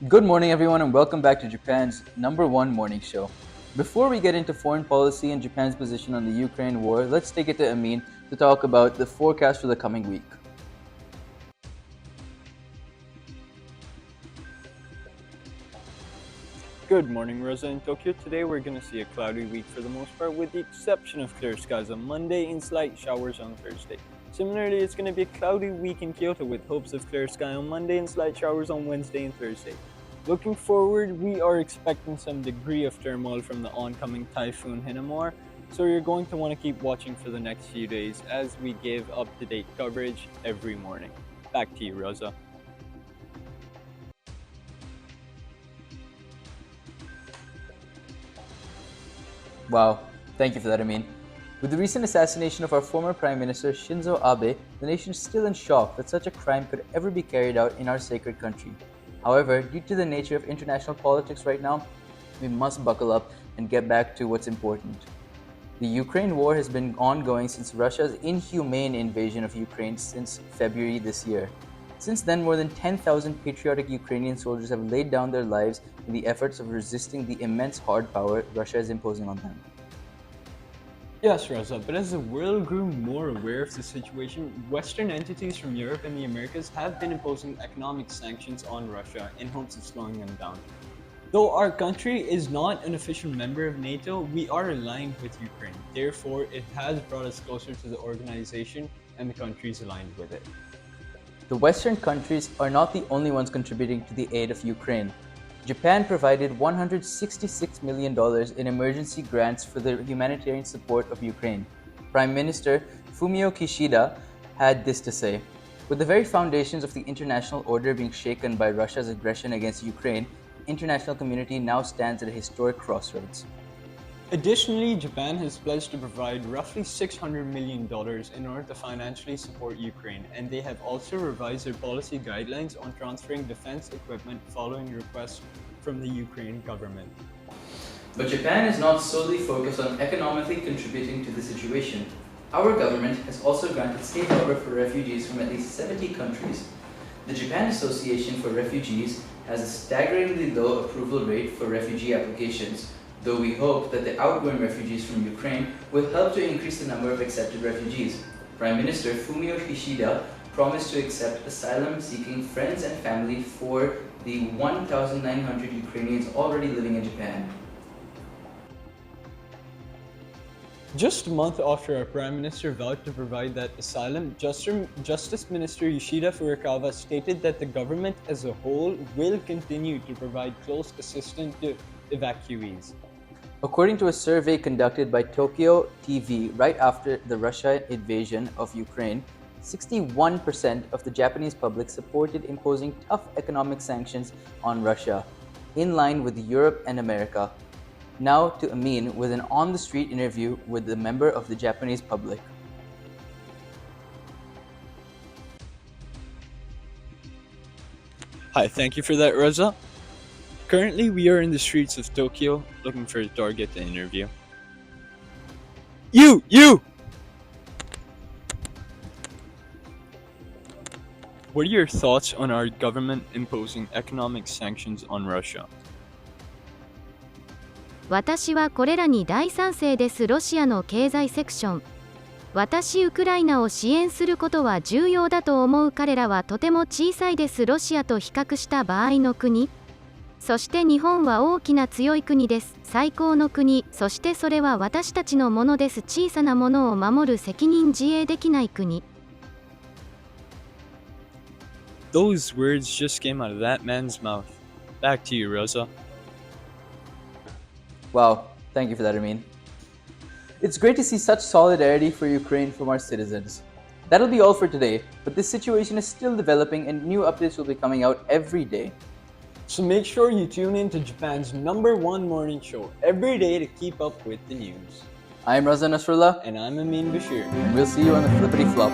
Good morning, everyone, and welcome back to Japan's #1 morning show. Before we get into foreign policy and Japan's position on the Ukraine war, let's take it to Amin to talk about the forecast for the coming week. Good morning, Rosa. In Tokyo today, we're going to see a cloudy week for the most part, with the exception of clear skies on Monday and slight showers on Thursday. Similarly, it's going to be a cloudy week in Kyoto with hopes of clear sky on Monday and slight showers on Wednesday and Thursday. Looking forward, we are expecting some degree of turmoil from the oncoming typhoon Hinamar, so you're going to want to keep watching for the next few days as we give up-to-date coverage every morning. Back to you, Rosa. Wow, thank you for that, Amin. With the recent assassination of our former Prime Minister Shinzo Abe, the nation is still in shock that such a crime could ever be carried out in our sacred country. However, due to the nature of international politics right now, we must buckle up and get back to what's important. The Ukraine war has been ongoing since Russia's inhumane invasion of Ukraine since February this year. Since then, more than 10,000 patriotic Ukrainian soldiers have laid down their lives in the efforts of resisting the immense hard power Russia is imposing on them. Yes, Rosa, but as the world grew more aware of the situation, Western entities from Europe and the Americas have been imposing economic sanctions on Russia in hopes of slowing them down. Though our country is not an official member of NATO, we are aligned with Ukraine. Therefore, it has brought us closer to the organization and the countries aligned with it. The Western countries are not the only ones contributing to the aid of Ukraine. Japan provided $166 million in emergency grants for the humanitarian support of Ukraine. Prime Minister Fumio Kishida had this to say: "With the very foundations of the international order being shaken by Russia's aggression against Ukraine, the international community now stands at a historic crossroads." Additionally, Japan has pledged to provide roughly $600 million in order to financially support Ukraine, and they have also revised their policy guidelines on transferring defense equipment following requests from the Ukraine government. But Japan is not solely focused on economically contributing to the situation. Our government has also granted safe harbor for refugees from at least 70 countries. The Japan Association for Refugees has a staggeringly low approval rate for refugee applications, though we hope that the outgoing refugees from Ukraine will help to increase the number of accepted refugees. Prime Minister Fumio Kishida promised to accept asylum-seeking friends and family for the 1,900 Ukrainians already living in Japan. Just a month after our Prime Minister vowed to provide that asylum, Justice Minister Yoshida Furukawa stated that the government as a whole will continue to provide close assistance to evacuees. According to a survey conducted by Tokyo TV right after the Russia invasion of Ukraine, 61% of the Japanese public supported imposing tough economic sanctions on Russia, in line with Europe and America. Now to Amin with an on-the-street interview with a member of the Japanese public. Hi, thank you for that, Rosa. Currently, we are in the streets of Tokyo looking for a target to interview. You! What are your thoughts on our government imposing economic sanctions on Russia? 私はこれらに大賛成です。ロシアの経済セクション。私ウクライナを支援することは重要だと思う。彼らはとても小さいです。ロシアと比較した場合の国。そして日本は大きな強い国です。最高の国。そしてそれは私たちのものです。小さなものを守る責任自衛できない国。Those words just came out of that man's mouth. Back to you, Rosa. Wow, thank you for that, Amin. It's great to see such solidarity for Ukraine from our citizens. That'll be all for today, but this situation is still developing and new updates will be coming out every day. So make sure you tune in to Japan's #1 morning show every day to keep up with the news. I'm Raza Nasrullah, And I'm Amin Bashir. and we'll see you on the flippity flop.